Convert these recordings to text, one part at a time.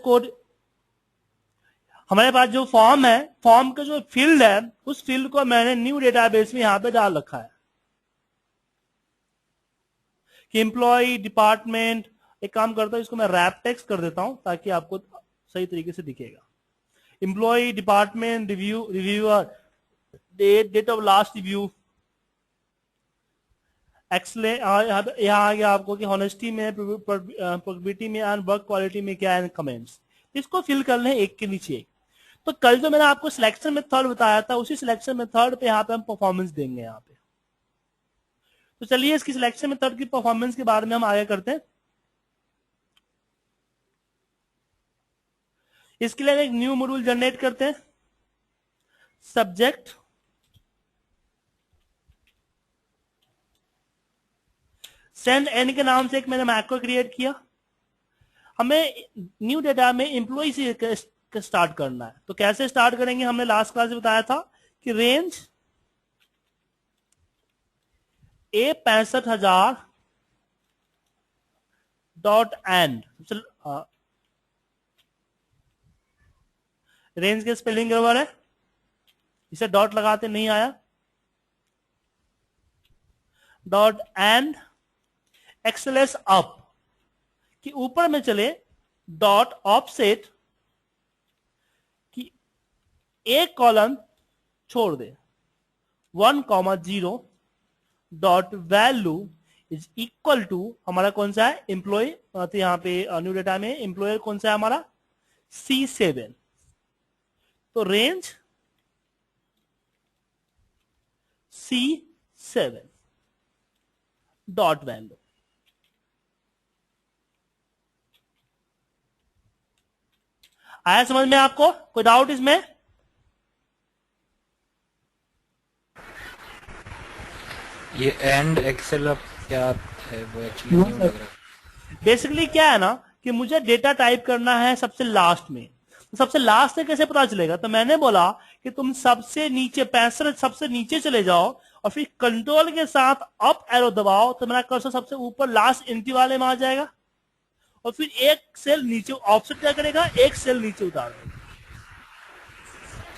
Code, हमारे पास जो form है, फॉर्म का जो फील्ड है, उस फील्ड को मैंने न्यू डेटाबेस में यहां पे डाल रखा है कि एम्प्लॉय डिपार्टमेंट। एक काम करता हूं, इसको मैं रैप टेक्स्ट कर देता हूं ताकि आपको सही तरीके से दिखेगा। Employ department reviewer, date of last review, excellent. यहाँ आ गया आपको कि हॉनेस्टी में, प्रोबेबिलिटी में एंड वर्क क्वालिटी में क्या है कमेंट्स। इसको फिल कर लें एक के नीचे एक। तो कल जो मैंने आपको सिलेक्शन मेथड बताया था, उसी सिलेक्शन मेथड पे यहाँ पे हम परफॉर्मेंस देंगे यहाँ पे। तो चलिए इसकी सिलेक्शन मेथड की परफॉर्मेंस के बारे में हम आगे करते हैं। इसके लिए एक न्यू मॉड्यूल जनरेट करते हैं। सब्जेक्ट सेंड एंड के नाम से एक मैंने मैक्रो क्रिएट किया। हमें न्यू डेटा में एम्प्लॉय से स्टार्ट करना है। तो कैसे स्टार्ट करेंगे, हमने लास्ट क्लास में बताया था कि range A65,000 dot and. Range के स्पेलिंग गड़बड़ है, इसे डॉट लगाते नहीं आया। डॉट एंड एक्सएलएस अप कि ऊपर में चले, डॉट ऑफसेट कि एक कॉलम छोड़ दे, 1,0 dot value is equal to, हमारा कौन सा है एम्प्लॉय, तो यहां पे न्यू डेटा में एम्प्लॉयर कौन सा है हमारा C7। तो रेंज C7 डॉट वैल्यू। आया समझ में आपको, कोई डाउट इसमें? ये एंड एक्सेल क्या है वो एक्चुअली न्यू लग रहा है। बेसिकली क्या है ना कि मुझे डेटा टाइप करना है सबसे लास्ट में। तो सबसे लास्ट में कैसे पता चलेगा, तो मैंने बोला कि तुम सबसे नीचे 65 सबसे नीचे चले जाओ और फिर कंट्रोल के साथ अप एरो दबाओ तो मेरा कर्सर सबसे ऊपर लास्ट एंट्री वाले में आ जाएगा और फिर एक सेल नीचे ऑफसेट क्या करेगा, एक सेल नीचे उतार देगा।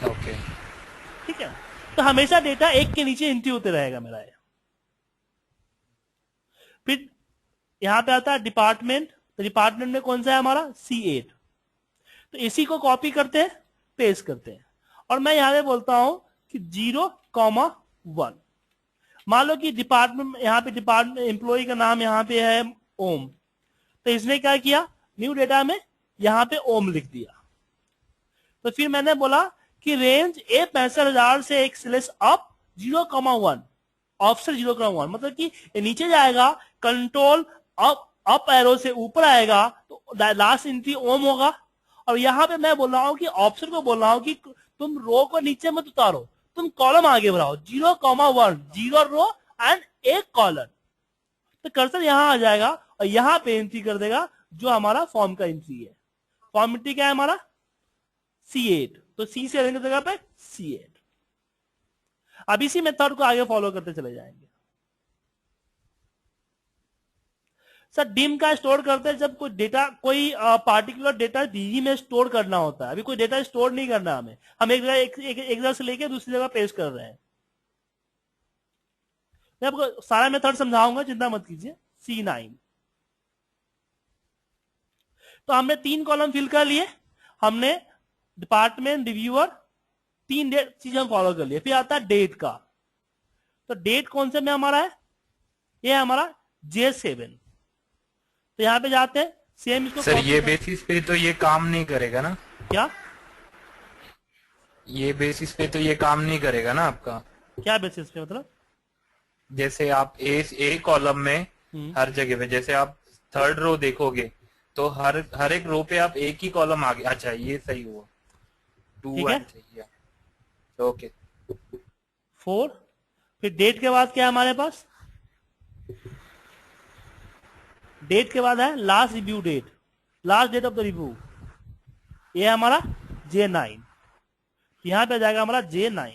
ओके ठीक है, तो हमेशा डेटा एक के नीचे एंट्री होते रहेगा मेरा ये। फिर यहां पे आता है डिपार्टमेंट, तो डिपार्टमेंट में कौन सा है हमारा C8। तो इसी को कॉपी करते हैं, पेस्ट करते हैं और मैं यहां पे बोलता हूं कि 0,1। मान लो कि डिपार्टमेंट, यहां पे डिपार्टमेंट एम्प्लॉय का नाम यहां पे है ओम, तो इसने क्या किया, न्यू डेटा में यहां पे ओम लिख दिया। तो फिर मैंने बोला कि रेंज A65,000 से एक स्लेश अप 0,1, ऑफसेट 0,1, मतलब कि ये नीचे जाएगा, कंट्रोल अप एरो से ऊपर आएगा तो लास्ट एंट्री ओम होगा। और यहां पे मैं बोल रहा हूं कि ऑप्शन को बोल रहा हूं कि तुम रो को नीचे मत उतारो, तुम कॉलम आगे बढ़ाओ, 0,1, 0 रो एंड एक कॉलम। तो कर्सर यहां आ जाएगा और यहां पे एंट्री कर देगा जो हमारा फॉर्म का एंट्री है। फॉर्म एंट्री क्या है हमारा C8, तो C7 की जगह पे C8। अब इसी मेथड को आगे फॉलो करते चले जाएंगे। सर डिम का स्टोर करते हैं जब कोई डेटा, कोई पार्टिकुलर डेटा डीबी में स्टोर करना होता है। अभी कोई डेटा स्टोर नहीं करना हमें, हम एक जगह से लेके दूसरी जगह पेस्ट कर रहे हैं। मैं आपको सारा मेथड समझाऊंगा, चिंता मत कीजिए। C9, तो हमने 3 कॉलम फिल कर लिए, हमने डिपार्टमेंट रिव्यूअर 3 चीजें हम फॉलो कर लिए। फिर आता है डेट का, तो डेट कौन से में हमारा है, ये है हमारा J7। तो यहां पे जाते हैं, सेम इसको सर ये बेसिस पे तो ये काम नहीं करेगा ना, क्या ये बेसिस पे तो ये काम नहीं करेगा ना आपका। क्या बेसिस पे मतलब, जैसे आप ए कॉलम में हर जगह पे, जैसे आप थर्ड रो देखोगे तो हर एक रो पे आप एक ही कॉलम आगे, अच्छा ये सही हुआ, 2 ठीक है। And 3, okay. 4, फिर डेट के बाद क्या है हमारे पास, डेट के बाद है last review date, last date of the review, ये है हमारा J9। यहां पे जाएगा हमारा J9।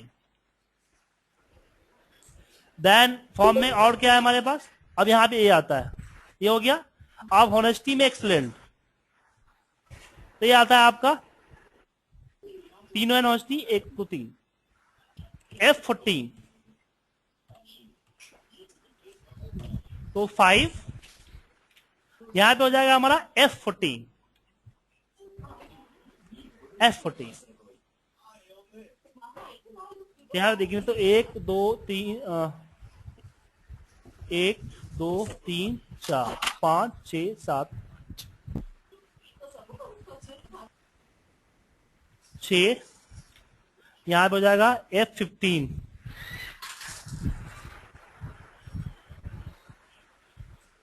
देन फॉर्म में और क्या है हमारे पास, अब यहां पे ये आता है, ये हो गया। अब हॉनेस्टी में एक्सलेंट, तो ये आता है आपका तीनों एनओसी 1 2 3 F14 तो 5 यहां पे हो जाएगा हमारा F14 यहां देखिए तो 1 2 3 1 2 3 4 5 6 7 6 यहां पे हो जाएगा F15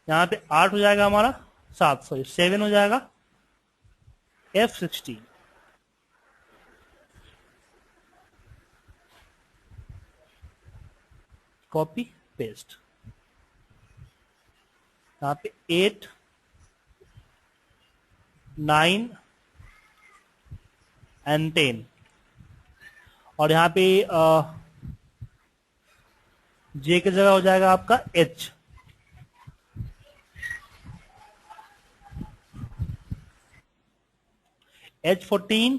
यहां पे 8 हो जाएगा हमारा 7 हो जाएगा F16 कॉपी पेस्ट यहां पे 8 9 एंड 10 और यहां पे जे की जगह हो जाएगा आपका H H14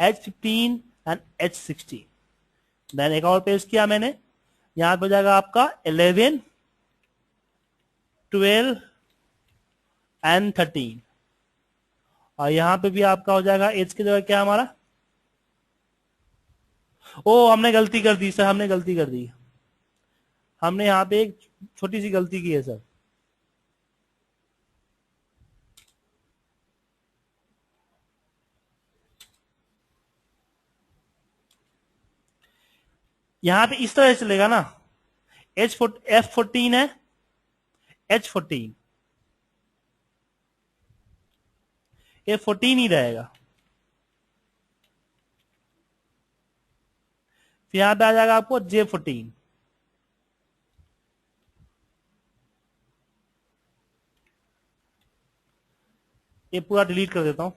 H15 and H16 then एक और पेस्ट किया मैंने यहां पे हो जाएगा आपका 11 12 एंड 13 और यहां पे भी आपका हो जाएगा एज की जगह क्या हमारा हमने गलती कर दी सर हमने गलती कर दी हमने यहां पे एक छोटी सी गलती की है सर यहां पे इस तरह चलेगा ना F14 है H14 F14 ही रहेगा फिर यहां पे आ जाएगा आपको J14 ये पूरा डिलीट कर देता हूं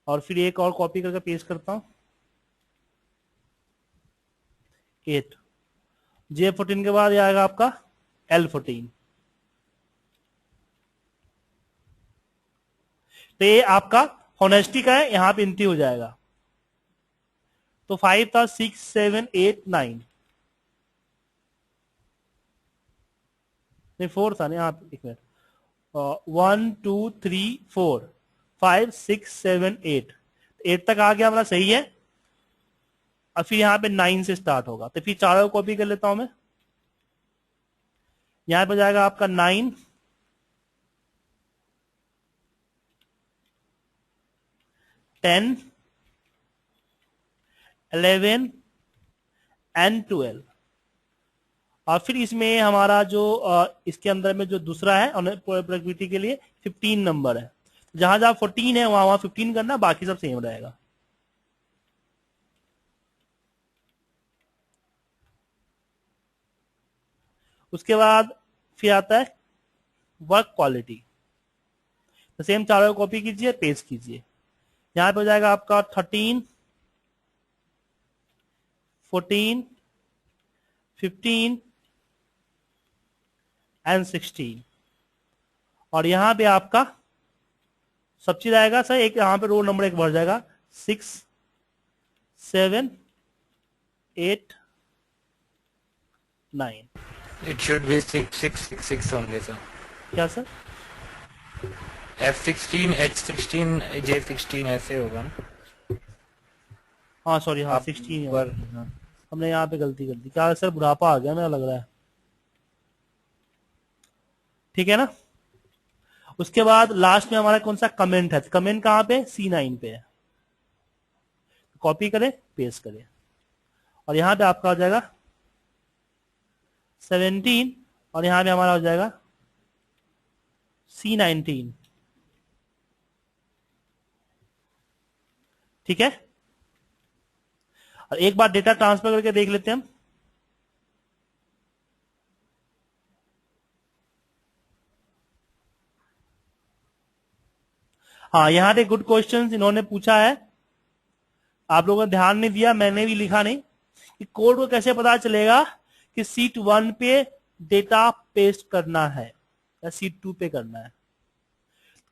और फिर एक और कॉपी करके पेस्ट करता हूं 8 J14 के बाद ये आएगा आपका L14 तो ये आपका होनेस्टी का है यहां पे इंटी हो जाएगा तो 5 था 6 7 8 9 नहीं 4 था नहीं यहां पे एक मिनट 1 2 3 4 5 6 7 8 8 तक आ गया हमारा सही है और फिर यहां पे 9 से स्टार्ट होगा तो फिर चारों को कॉपी कर लेता हूं मैं यहां पे जाएगा आपका 9 10 11 एंड 12 और फिर इसमें हमारा जो इसके अंदर में जो दूसरा है प्रोडक्टिविटी के लिए 15 नंबर है जहां जहां 14 है वहां 15 करना बाकी सब सेम रहेगा उसके बाद फिर आता है वर्क क्वालिटी तो सेम चारों कॉपी कीजिए पेस्ट कीजिए यहां पे हो जाएगा आपका 13 14 15 एंड 16 और यहां पे आपका सब चीज आएगा सर एक यहां पे रोल नंबर एक बढ़ जाएगा 6 7 8 9 It should be 6666 only, sir. क्या सर F16 H16 J16 ऐसे होगा ना हाँ सॉरी हाँ 16 पर हमने यहाँ पे गलती कर दी क्या सर बुढ़ापा आ गया मेरा लग रहा है ठीक है ना उसके बाद लास्ट में हमारा कौन सा कमेंट है कमेंट कहां पे C9 पे है कॉपी करें पेस्ट करें और यहां पे आपका हो जाएगा 17 और यहां पे हमारा हो जाएगा C19 ठीक है और एक बार डेटा ट्रांसफर करके देख लेते हैं हम हाँ यहां पे गुड क्वेश्चंस इन्होंने पूछा है आप लोगों ने ध्यान नहीं दिया मैंने भी लिखा नहीं कि कोड को कैसे पता चलेगा कि सीट 1 पे डेटा पेस्ट करना है या सीट 2 पे करना है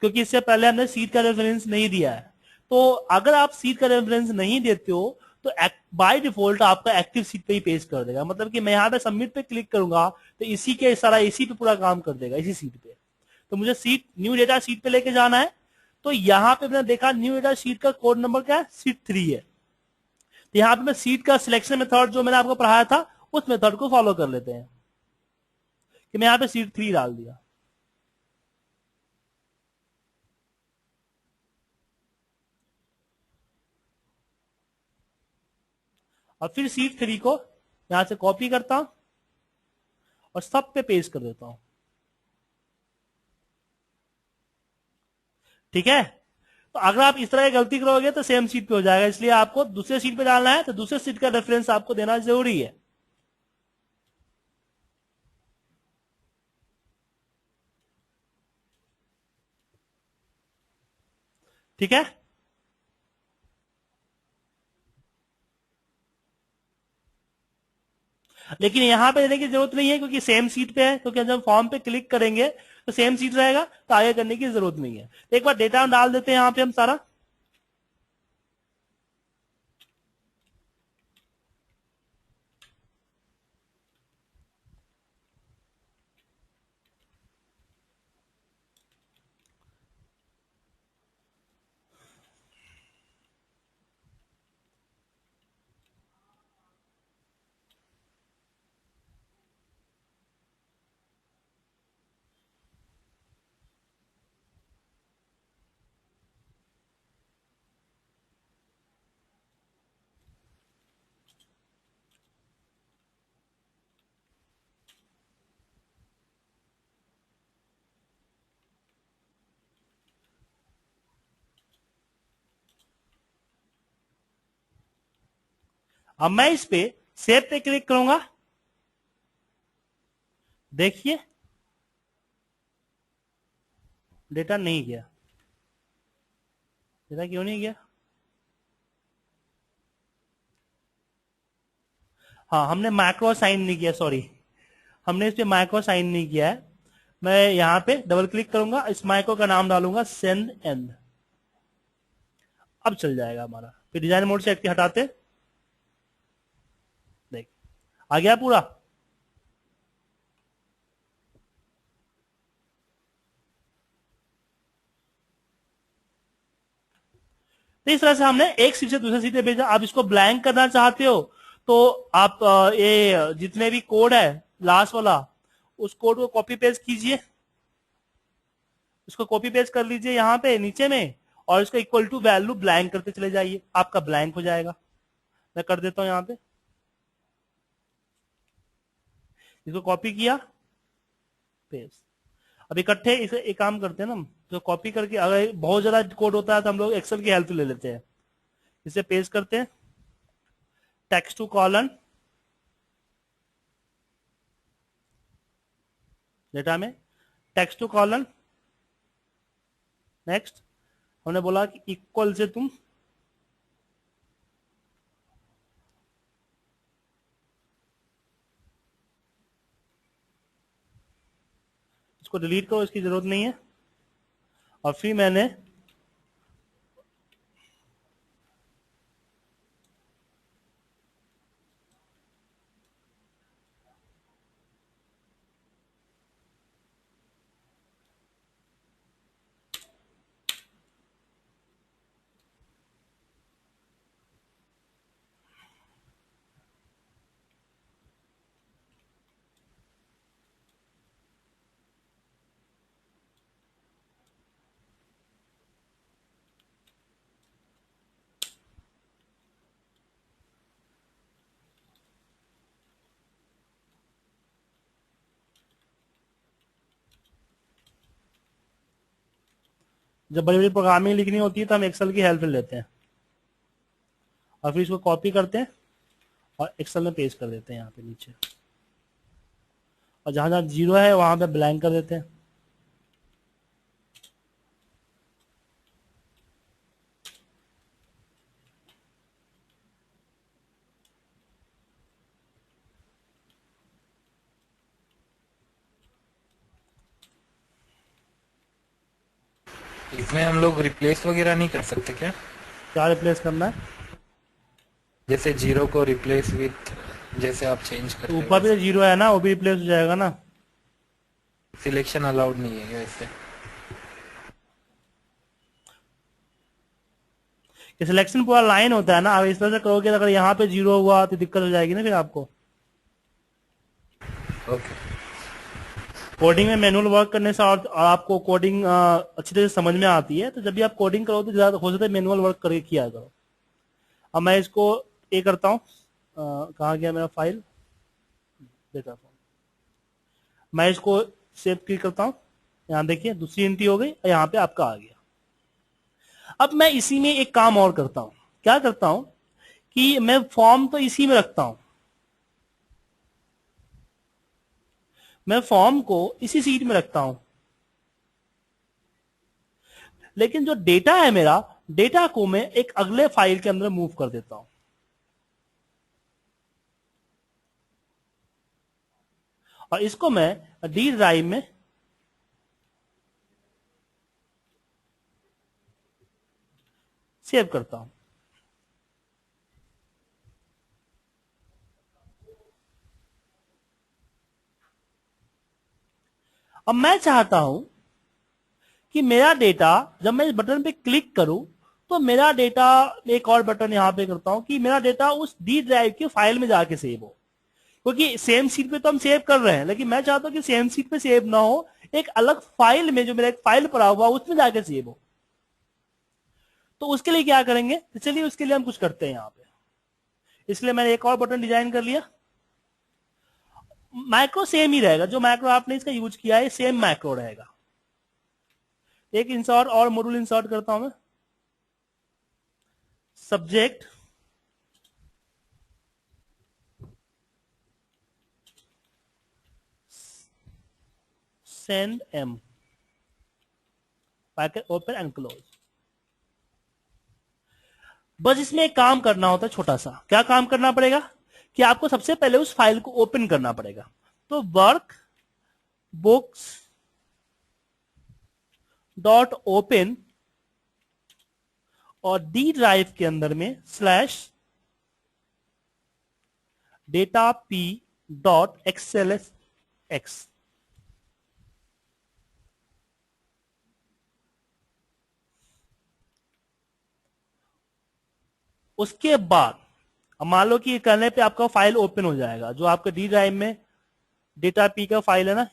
क्योंकि इससे पहले हमने सीट का रेफरेंस नहीं दिया है। तो अगर आप सीट का रेफरेंस नहीं देते हो तो बाय डिफॉल्ट आपका एक्टिव सीट पे ही पेश कर देगा। मतलब कि मैं यहाँ पे सबमिट पे क्लिक करूंगा तो इसी के सारा इसी पे पूरा काम कर देगा, इसी सीट पे। तो मुझे सीट न्यू डेटा सीट पे लेके जाना है, तो यहाँ पे मैंने देखा न्यू डेटा सीट का कोड नंबर क्या है, सीट 3 है। तो यहाँ पे मैं सीट का सिलेक्शन मेथड जो मैंने आपको पढ़ाया था उस मेथड को फॉलो कर लेते हैं कि मैं यहाँ पे सीट 3 डाल दिया। और फिर सीट 3 को यहां से कॉपी करता हूं और सब पे पेस्ट कर देता हूं। ठीक है। तो अगर आप इस तरह की गलती करोगे तो सेम सीट पे हो जाएगा, इसलिए आपको दूसरे सीट पे डालना है तो दूसरे सीट का रेफरेंस आपको देना जरूरी है। ठीक है। लेकिन यहां पे देने की जरूरत नहीं है क्योंकि सेम सीट पे है, क्योंकि जब फॉर्म पे क्लिक करेंगे तो सेम सीट रहेगा, तो आगे करने की जरूरत नहीं है। तो एक बार डेटा डाल देते हैं यहां पे हम सारा। अब मैं इस पे सेव पे क्लिक करूंगा। देखिए डेटा नहीं गया। डेटा क्यों नहीं गया? हाँ, हमने मैक्रो साइन नहीं किया, सॉरी, हमने इस पे माइक्रो साइन नहीं किया है। मैं यहां पे डबल क्लिक करूंगा, इस माइक्रो का नाम डालूंगा सेंड एंड। अब चल जाएगा हमारा। फिर डिजाइन मोड से एक्टिव हटाते, देख आ गया पूरा। तो इस तरह से हमने एक सीट से दूसरे सीट पे भेजा। आप इसको ब्लैंक करना चाहते हो तो आप ये जितने भी कोड है लास्ट वाला, उस कोड को कॉपी पेस्ट कीजिए, इसको कॉपी पेस्ट कर लीजिए यहाँ पे नीचे में, और इसको इक्वल टू वैल्यू ब्लैंक करते चले जाइए, आपका ब्लैंक हो जाएगा। मैं कर देता हूं यहाँ पे, इसको कॉपी किया पेस्ट। अब इकट्ठे इसे एक काम करते हैं ना, तो कॉपी करके अगर बहुत ज्यादा कोड होता है तो हम लोग एक्सेल की हेल्प ले लेते हैं। इसे पेस्ट करते हैं, टेक्स्ट टू कॉलन, डेटा में टेक्स्ट टू कॉलन, नेक्स्ट हमने बोला कि इक्वल से तुम इसको डिलीट करो, इसकी जरूरत नहीं है। और फिर मैंने जब बड़ी बड़ी प्रोग्रामिंग लिखनी होती है तो हम एक्सेल की हेल्प लेते हैं, और फिर इसको कॉपी करते हैं और एक्सेल में पेस्ट कर देते हैं यहाँ पे नीचे, और जहां जहां जीरो है वहां पे ब्लैंक कर देते हैं। इसमें हम लोग रिप्लेस वगैरह नहीं कर सकते क्या? क्या रिप्लेस करना है? जैसे जीरो को रिप्लेस विथ, जैसे आप चेंज तो करते हैं ऊपर भी तो वैसे। जीरो है ना, वो भी रिप्लेस हो जाएगा ना। सिलेक्शन अलाउड नहीं है क्या इससे? ये सिलेक्शन पूरा लाइन होता है ना, अब इस तरह से करोगे तो अगर यहाँ पे जीरो हुआ तो दिक्कत हो जाएगी ना फिर आपको। ओके। कोडिंग में मैनुअल वर्क करने से और आपको कोडिंग अच्छी तरह से समझ में आती है, तो जब भी आप कोडिंग करो तो ज्यादा हो सकता है मैनुअल वर्क करके किया करो। अब मैं इसको ये करता हूँ, कहाँ गया मेरा फाइल, डेटा फॉर्म। मैं इसको सेव क्लिक करता हूँ, यहाँ देखिए दूसरी एंट्री हो गई और यहाँ पे आपका आ गया। अब मैं इसी में एक काम और करता हूँ, क्या करता हूँ कि मैं फॉर्म तो इसी में रखता हूँ, मैं फॉर्म को इसी सीट में रखता हूं, लेकिन जो डेटा है मेरा, डेटा को मैं एक अगले फाइल के अंदर मूव कर देता हूं, और इसको मैं डी ड्राइव में सेव करता हूं। अब मैं चाहता हूं कि मेरा डेटा, जब मैं इस बटन पे क्लिक करूं तो मेरा डेटा, एक और बटन यहां पे करता हूं कि मेरा डेटा उस डी ड्राइव की फाइल में जाके सेव हो, क्योंकि सेम सीट पे तो हम सेव कर रहे हैं, लेकिन मैं चाहता हूं कि सेम सीट पे सेव ना हो, एक अलग फाइल में, जो मेरा एक फाइल पड़ा हुआ उसमें जाके सेव हो। तो उसके लिए क्या करेंगे, तो चलिए उसके लिए हम कुछ करते हैं यहां पे। इसलिए मैंने एक और बटन डिजाइन कर लिया। मैक्रो सेम ही रहेगा, जो मैक्रो आपने इसका यूज किया है सेम मैक्रो रहेगा। एक इंसर्ट और मॉड्यूल इंसर्ट करता हूं मैं, subject send M, packet open and close. बस इसमें एक काम करना होता है छोटा सा, क्या काम करना पड़ेगा कि आपको सबसे पहले उस फाइल को ओपन करना पड़ेगा। तो वर्क बुक्स डॉट ओपन और डी ड्राइव के अंदर में slash data P dot XLS x. उसके बाद अब मान लो कि करने पे आपका फाइल ओपन हो जाएगा, जो आपका डी ड्राइव में डेटा पी का फाइल है ना,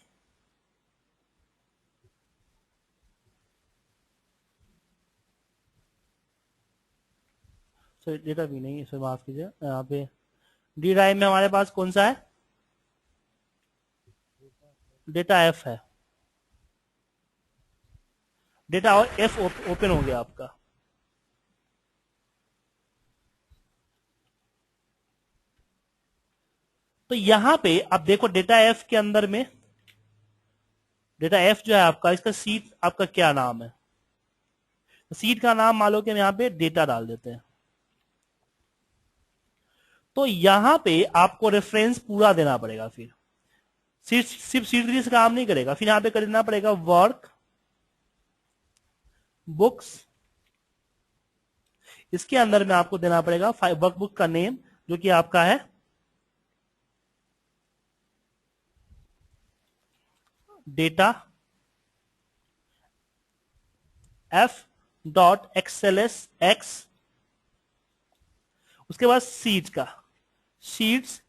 सॉरी डेटा पी नहीं, इसे माफ कीजिए, यहाँ पे डी ड्राइव में हमारे पास कौन सा है, डेटा एफ है। डेटा एफ ओपन हो गया आपका। तो यहां पे आप देखो डेटा एफ के अंदर में, डेटा एफ जो है आपका, इसका सीट आपका क्या नाम है, तो सीट का नाम मान लो कि हम यहाँ पे डेटा डाल देते हैं। तो यहां पे आपको रेफरेंस पूरा देना पड़ेगा, फिर सिर्फ सीट 3 से काम नहीं करेगा, फिर यहां पे करना पड़ेगा वर्क बुक्स, इसके अंदर में आपको देना पड़ेगा वर्कबुक का नेम, जो कि आपका है data F dot XLS x. उसके बाद सीट का, शीट्स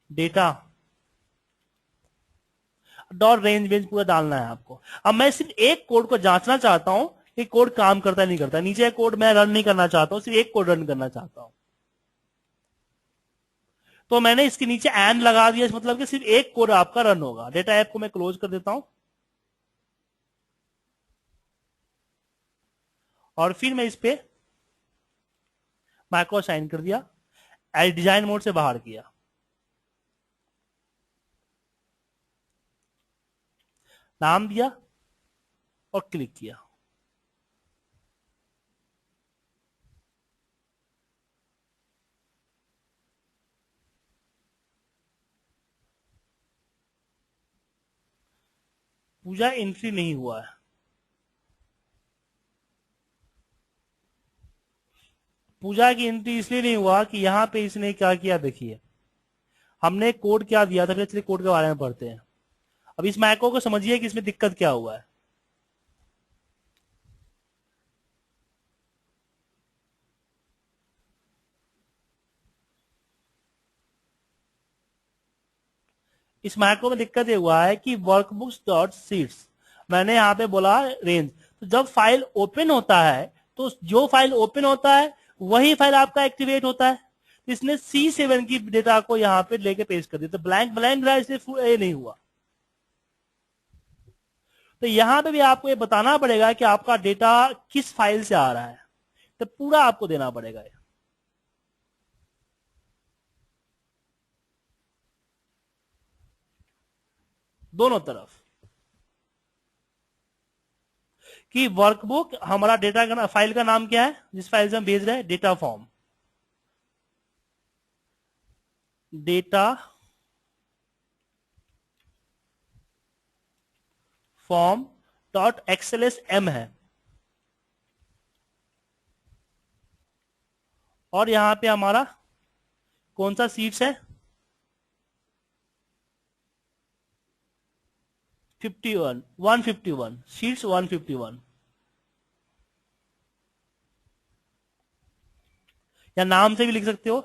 डेटा डॉट रेंज वेंज पूरा डालना है आपको। अब मैं सिर्फ एक कोड को जांचना चाहता हूं कि कोड काम करता है नहीं करता, नीचे कोड मैं रन नहीं करना चाहता हूं, सिर्फ एक कोड रन करना चाहता हूं। तो मैंने इसके नीचे एंड लगा दिया, इस मतलब कि सिर्फ एक कोड आपका रन होगा। डेटा ऐप को मैं क्लोज कर देता हूं, और फिर मैं इस पे मैक्रो साइन कर दिया, एज डिजाइन मोड से बाहर किया, नाम दिया और क्लिक किया। पूजा एंट्री नहीं हुआ है। पूजा की एंट्री इसलिए नहीं हुआ कि यहां पे इसने क्या किया, देखिए हमने कोड क्या दिया था, चलिए कोड के बारे में पढ़ते हैं। अब इस मैको को समझिए कि इसमें दिक्कत क्या हुआ है। इस मैको में दिक्कत ये हुआ है कि वर्कबुक्स डॉट सीट्स, मैंने यहां पे बोला रेंज, तो जब फाइल ओपन होता है तो जो फाइल ओपन होता है वही फाइल आपका एक्टिवेट होता है। इसने C7 की डेटा को यहां पे लेके पेश कर दिया, तो ब्लैंक ब्लैंक रहा, इसलिए ये नहीं हुआ। तो यहां पे भी आपको ये बताना पड़ेगा कि आपका डेटा किस फाइल से आ रहा है, तो पूरा आपको देना पड़ेगा ये। दोनों तरफ कि वर्कबुक हमारा डेटा का फाइल का नाम क्या है, जिस फाइल से हम भेज रहे हैं, data form, data form dot XLS M है, और यहां पे हमारा कौन सा सीट्स है, 151 सीट्स 151, या नाम से भी लिख सकते हो,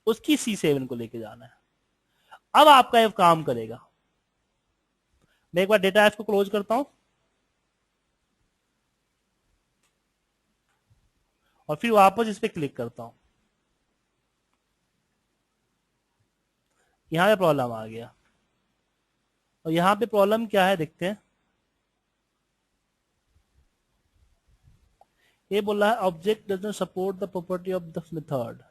उसकी C7 को लेके जाना है। अब आपका ये काम करेगा। मैं एक बार डेटा एफ को क्लोज करता हूं और फिर वापस इस पे क्लिक करता हूं। यहां पे प्रॉब्लम आ गया, और यहां पे प्रॉब्लम क्या है देखते हैं। ये बोल रहा है object does not support the property of the method.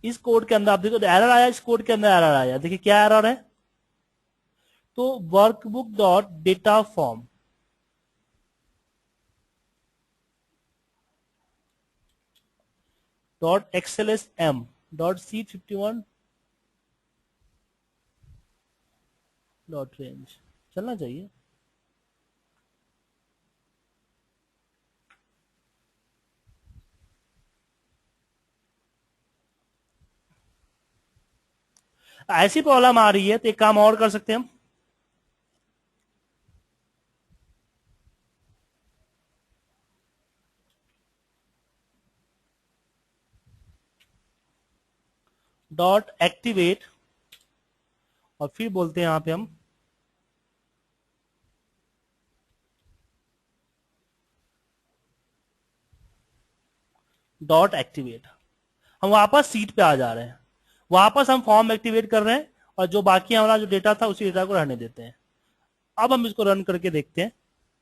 इस कोड के अंदर आप देखो एरर आया, इस कोड के अंदर एरर आया, देखिए क्या एरर है, तो workbook dot data form dot XLS M dot C51 dot range चलना चाहिए। ऐसी प्रॉब्लम आ रही है तो एक काम और कर सकते हैं हम, डॉट एक्टिवेट, और फिर बोलते हैं यहां पे हम डॉट एक्टिवेट। हम वापस सीट पे आ जा रहे हैं, वापस हम फॉर्म एक्टिवेट कर रहे हैं, और जो बाकी हमारा जो डेटा था उसी डेटा को रहने देते हैं। अब हम इसको रन करके देखते हैं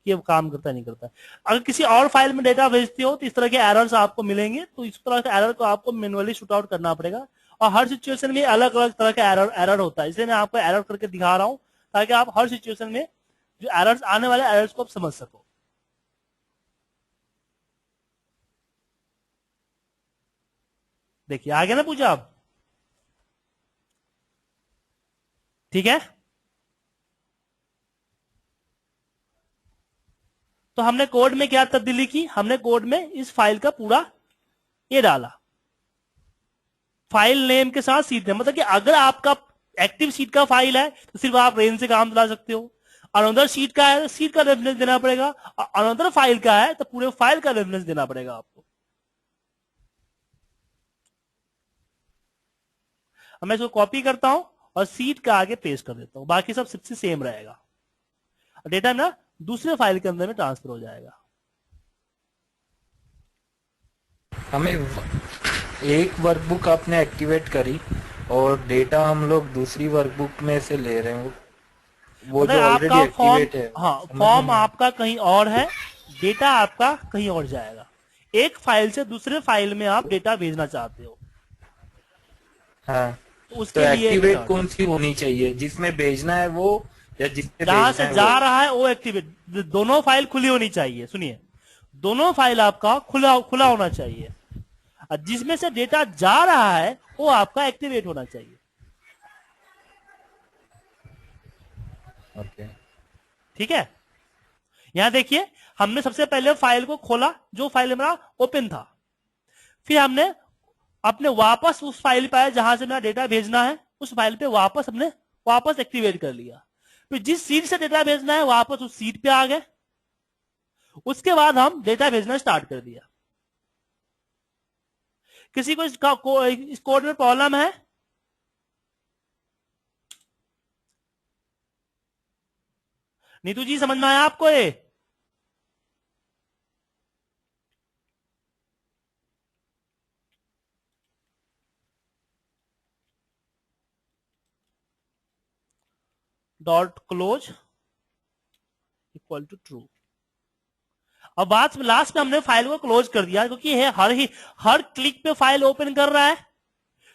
कि अब काम करता नहीं करता। अगर किसी और फाइल में डेटा भेजते हो तो इस तरह के एरर्स आपको मिलेंगे, तो इस तरह के एरर को आपको मैनुअली शूट आउट करना पड़ेगा, और हर सिचुएशन में अलग अलग तरह का एरर होता है, इसलिए मैं आपको एरर करके दिखा रहा हूं ताकि आप हर सिचुएशन में जो एरर्स आने वाले एरर्स को आप समझ सको। देखिए आ गया ना पूजा आप, ठीक है। तो हमने कोड में क्या तब्दीली की, हमने कोड में इस फाइल का पूरा ये डाला, फाइल नेम के साथ सीट नेम, मतलब कि अगर आपका एक्टिव सीट का फाइल है तो सिर्फ आप रेंज से काम चला सकते हो, अनदर सीट का है तो सीट का रेफरेंस देना पड़ेगा, अनदर फाइल का है तो पूरे फाइल का रेफरेंस देना पड़ेगा आपको। अब मैं इसको कॉपी करता हूं और सीट का आगे पेस्ट कर देता हूं, बाकी सब सबसे सेम रहेगा, डेटा ना दूसरे फाइल के अंदर में ट्रांसफर हो जाएगा। हमें एक वर्कबुक आपने एक्टिवेट करी और डेटा हम लोग दूसरी वर्कबुक में से ले रहे हैं, वो जो ऑलरेडी एक्टिवेट है। हाँ, फॉर्म आपका कहीं और है, डेटा आपका कहीं और जाएगा। एक फाइल से दूसरे फाइल में आप डेटा भेजना चाहते हो, हाँ, तो उसके तो लिए एक्टिवेट कौन सी होनी चाहिए, जिसमें भेजना है वो या जिससे जहां भेजना से है जा वो? रहा है वो एक्टिवेट, दोनों फाइल खुली होनी चाहिए। सुनिए, दोनों फाइल आपका खुला खुला होना चाहिए, और जिसमें से डेटा जा रहा है वो आपका एक्टिवेट होना चाहिए। ओके। ठीक है, यहां देखिए हमने सबसे पहले फाइल को खोला, जो फाइल हमारा ओपन था, फिर हमने अपने वापस उस फाइल पे आए जहां से मेरा डेटा भेजना है, उस फाइल पे वापस हमने वापस एक्टिवेट कर लिया, फिर जिस सीट से डेटा भेजना है वापस उस सीट पे आ गए, उसके बाद हम डेटा भेजना स्टार्ट कर दिया। किसी को इस कोड में प्रॉब्लम है? नीतू जी समझ में आया आपको ये? Dot close equal to true. अब बात लास्ट में हमने फाइल को क्लोज कर दिया, क्योंकि हर क्लिक पे फाइल ओपन कर रहा है,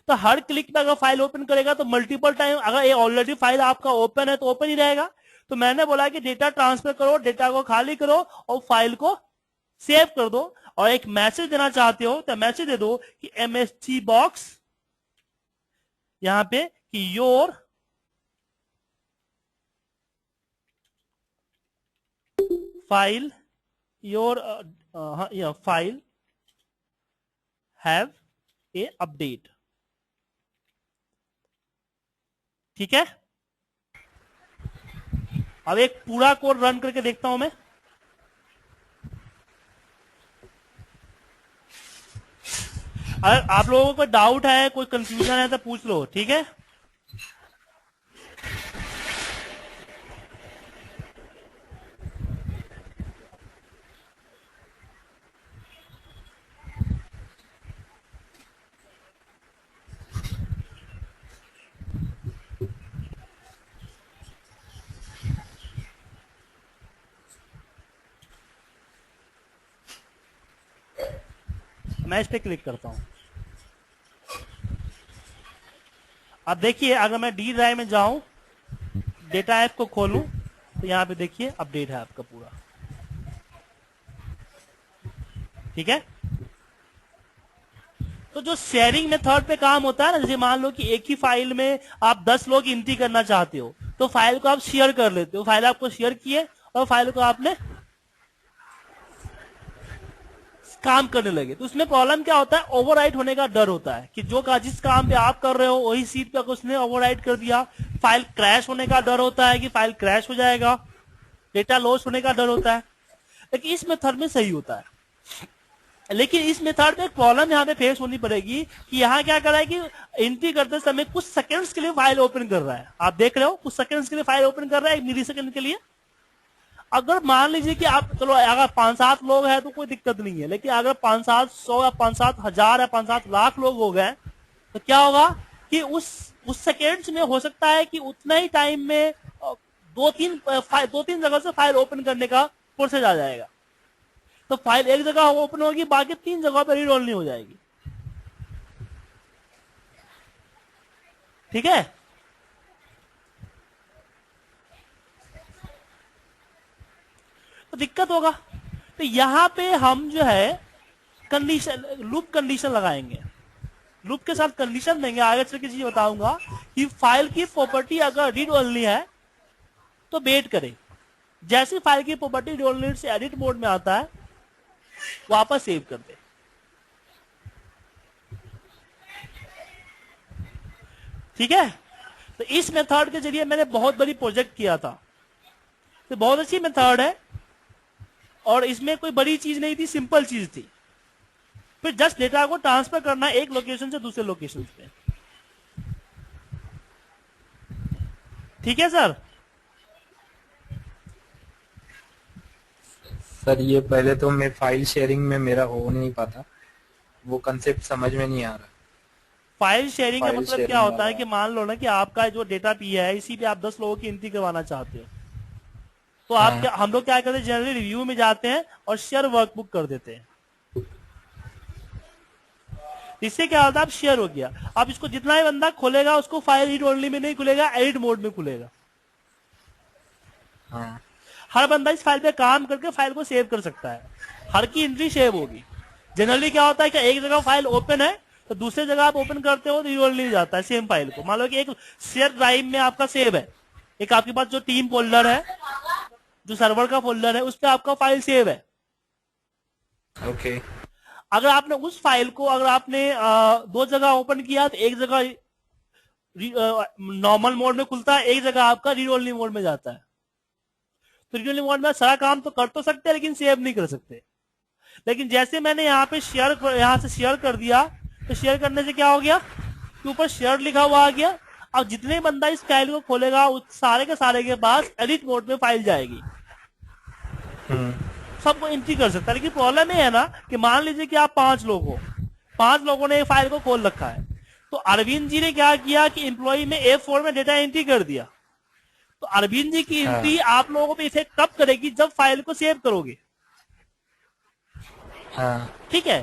तो हर क्लिक पे अगर फाइल ओपन करेगा तो मल्टीपल टाइम, अगर ये ऑलरेडी फाइल आपका ओपन है तो ओपन ही रहेगा। तो मैंने बोला कि डेटा ट्रांसफर करो, डेटा को खाली करो और फाइल को सेव कर दो, और एक मैसेज देना चाहते हो तो मैसेज दे दो कि एमएसजी बॉक्स, यहां पे कि your file, your file have a update. ठीक है, अब एक पूरा कोड रन करके देखता हूं मैं। अगर आप लोगों को कोई डाउट है, कोई कंफ्यूजन है तो पूछ लो, ठीक है। मैं इस पे क्लिक करता हूं। अब देखिए अगर मैं डी ड्राइव में जाऊं, डेटा ऐप को खोलूं, तो यहां पे देखिए अपडेट है आपका पूरा। ठीक है, तो जो शेयरिंग मेथड पे काम होता है ना, जैसे मान लो कि एक ही फाइल में आप 10 लोग एंट्री करना चाहते हो, तो फाइल को आप शेयर कर लेते हो, फाइल आपको शेयर किए और फाइल को आपने काम करने लगे। तो उसमें प्रॉब्लम क्या होता है, ओवरराइट होने का डर होता है कि जो जिस काम पे आप कर रहे हो वही सीट पे उसने ओवरराइट कर दिया, फाइल क्रैश होने का डर होता है कि फाइल क्रैश हो जाएगा, डेटा लॉस होने का डर होता है। लेकिन इस मेथड में सही होता है। लेकिन इस मेथड में एक प्रॉब्लम यहाँ पे फेस होनी पड़ेगी कि यहाँ क्या कर रहा है कि एंट्री करते समय कुछ सेकंड्स के लिए फाइल ओपन कर रहा है। आप देख रहे हो कुछ सेकंड्स के लिए फाइल ओपन कर रहा है, 1 मिली सेकंड के लिए। अगर मान लीजिए कि आप, चलो अगर 5-7 लोग हैं तो कोई दिक्कत नहीं है, लेकिन अगर 5-700 या 5-7 हजार या 5-7 लाख लोग हो गए तो क्या होगा कि उस सेकेंड्स में हो सकता है कि उतना ही टाइम में 2-3 जगह से फाइल ओपन करने का प्रोसेस आ जाएगा। तो फाइल एक जगह ओपन होगी, बाकी 3 जगह पर रीड ओनली हो जाएगी। ठीक है, तो दिक्कत होगा। तो यहां पे हम जो है कंडीशन, लूप कंडीशन लगाएंगे, लूप के साथ कंडीशन देंगे। आगे चल के चीज बताऊंगा कि फाइल की प्रॉपर्टी अगर रीड ओनली है तो वेट करें, जैसे फाइल की property read only say edit mode में आता है वापस सेव कर दे। ठीक है, तो इस मेथड के जरिए मैंने बहुत बड़ी प्रोजेक्ट किया था, तो बहुत अच्छी मेथड है और इसमें कोई बड़ी चीज नहीं थी, सिंपल चीज थी। फिर जस्ट डेटा को ट्रांसफर करना एक लोकेशन से दूसरे लोकेशन पे। ठीक है सर। सर ये पहले तो मैं फाइल शेयरिंग में मेरा हो नहीं पाता, वो कंसेप्ट समझ में नहीं आ रहा। फाइल शेयरिंग का मतलब क्या होता है वाला। कि मान लो ना कि आपका जो डेटा पी है इसी पे आप 10 लोगों की एंट्री करवाना चाहते हो, तो आप हाँ। क्या, हम लोग क्या करते हैं, जनरली रिव्यू में जाते हैं और शेयर वर्कबुक कर देते हैं। इससे क्या होता है, अब शेयर हो गया। अब इसको जितना ही बंदा खोलेगा उसको फाइल रीड ओनली में नहीं खुलेगा, एडिट मोड में खुलेगा। हाँ। हर बंदा इस फाइल पे काम करके फाइल को सेव कर सकता है, हर की एंट्री सेव होगी। जनरली क्या होता है कि एक जगह फाइल ओपन है तो दूसरी जगह आप ओपन करते हो तो रीड ओनली जाता है सेम फाइल को। मान लो कि एक शेयर ड्राइव में आपका सेव है, एक आपके पास जो टीम फोल्डर है, जो सर्वर का फोल्डर है, उस पर आपका फाइल सेव है। ओके। अगर आपने उस फाइल को अगर आपने दो जगह ओपन किया तो एक जगह नॉर्मल मोड में खुलता है, एक जगह आपका रीड ओनली मोड में जाता है। तो रीड ओनली मोड में सारा काम तो कर तो सकते हैं लेकिन सेव नहीं कर सकते। लेकिन जैसे मैंने यहाँ पे यहाँ से शेयर कर दिया, तो शेयर करने से क्या हो गया कि ऊपर शेयर लिखा हुआ आ गया। अब जितने बंदा इस फाइल को खोलेगा उस सारे के सारे के पास एडिट मोड में फाइल जाएगी, सबको एंट्री कर सकता है। लेकिन प्रॉब्लम ये है ना कि मान लीजिए कि आप 5 लोग हो, 5 लोगों ने फाइल को खोल रखा है, तो अरविंद जी ने क्या किया कि एम्प्लॉय में A4 में डेटा एंट्री कर दिया। तो अरविंद जी की एंट्री आप लोगों पे इफेक्ट कब करेगी, जब फाइल को सेव करोगे। ठीक है,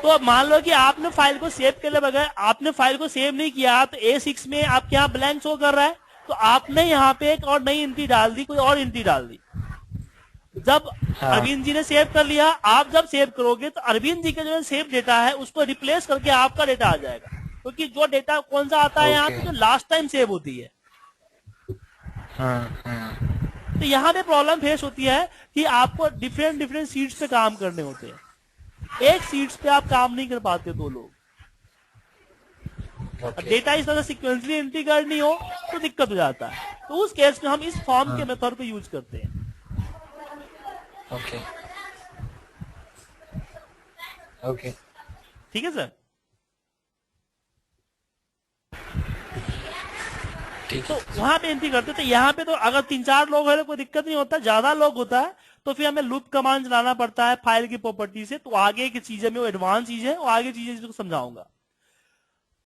तो मान लो कि आपने फाइल को सेव के बगैर आपने फाइल को सेव नहीं किया, तो A6 में आपके यहाँ ब्लैंक शो कर रहा है, तो आपने यहाँ पे एक और नई एंट्री डाल दी, कोई और एंट्री डाल दी। जब अरविंद जी ने सेव कर लिया, आप जब सेव करोगे तो अरविंद जी का जो सेव डेटा है उसको रिप्लेस करके आपका डेटा आ जाएगा, क्योंकि जो डेटा कौन सा आता है यहाँ पे, जो लास्ट टाइम सेव होती है। तो यहाँ पे प्रॉब्लम फेस होती है कि आपको डिफरेंट सीट्स पे काम करने होते हैं, एक सीट्स पे आप काम नहीं कर पाते दो लोग। डेटा इस तरह सीक्वेंसली एंट्री करनी हो तो दिक्कत हो जाता है, तो उस केस में हम इस फॉर्म के मेथड को यूज करते हैं। ओके ओके, ठीक है सर। तो वहां पे एंट्री करते, तो यहाँ पे तो अगर 3-4 लोग है तो कोई दिक्कत नहीं होता, ज्यादा लोग होता है तो फिर हमें लूप कमांड चलाना पड़ता है फाइल की प्रॉपर्टी से। तो आगे की चीजें में वो एडवांस चीजें है, और आगे चीजें समझाऊंगा।